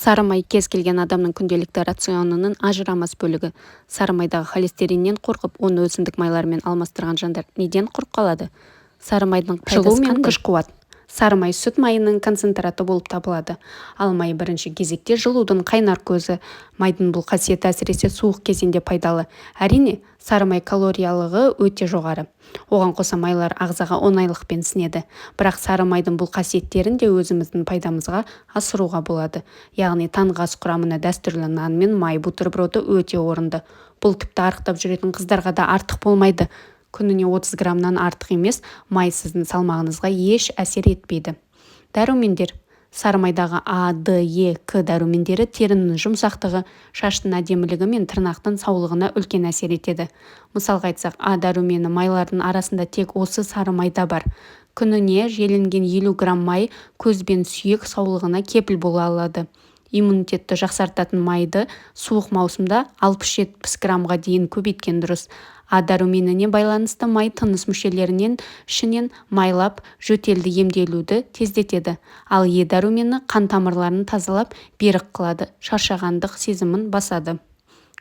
Сары май кез келген адамның күнделікті рационының ажырамас бөлігі. Сары майдағы холестериннен қорқып, оны өсімдік майларымен алмастырған жандар неден құр қалады? Сары майдың пайдасы қандай? Күш-қуат. Сары май сүт майының концентраты болып табылады. Ал май бірінші кезекте жылудың қайнар көзі. Майдың бұл қасиеті әсіресе суық кезеңде пайдалы. Әрине, сары май калориялығы өте жоғары. Оған қоса майлар ағзаға оңайлықпен сіңеді. Бірақ сары майдың бұл қасиеттерін де өзіміздің пайдамызға асыруға болады. Яғни таңғы ас құрамына дәстүрлі нан мен май бутерброды өте орынды. Бұл тіпті арықтап жүретін қыздарға да артық болмайды. Күніне 30 граммнан артық емес, май сіздің салмағыңызға еш әсер етпейді. Дәрумендер. Сары майдағы А, Д, Е, К дәрумендері терінің жұмсақтығы, шаштың әдемілігі мен тырнақтың саулығына үлкен әсер етеді. Мысалға айтсақ, А дәрумені майлардың арасында тек осы сары майда бар. Күніне желенген 50 грамм май көз бен сүйек саулығына кепіл бола алады. Иммунитетті жақсартатын майды суық маусымда 60-70 граммға дейін көбейткен дұрыс. А дәруменіне байланысты май тыныс мүшелерінен ішінен майлап жөтелді емделуді тездетеді. Ал Е дәрумені қан тамырларын тазалап берік қылады, шаршағандық сезімін басады.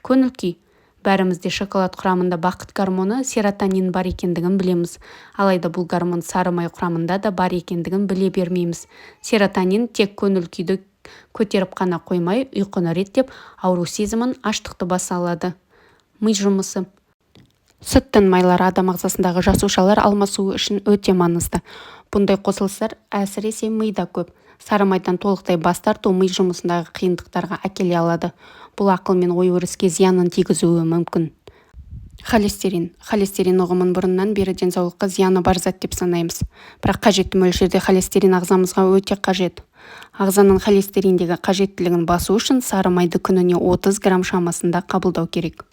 Көңіл-күй. Бәрімізде шоколад құрамында бақыт гормоны серотонин бар екендігін білеміз. Алайда бұл гормон сары май құрамында да бар екендігін біле бермейміз. Серотонин тек көңіл-күйді көтеріп қана қоймай, ұйқыны реттеп, ауру сезімін, аштықты баса алады. Ми жұмысы. Сүттің майлары адам ағзасындағы жасушалар алмасуы үшін өте маңызды. Бұндай қосылыстар әсіресе мида көп. Сары майдан толықтай бас тарту ми жұмысындағы қиындықтарға әкеле алады. Бұл ақыл мен ой-өріске зиянын тигізуі мүмкін. Холестерин. Холестерин ұғымын бұрыннан бері денсаулыққа зияны бар зат деп санаймыз. Бірақ қажетті мөлшерде холестерин ағзамызға өте қажет. Ағзаның холестериндегі қажеттілігін басу үшін сары майды күніне 30 грамм шамасында қабылдау керек.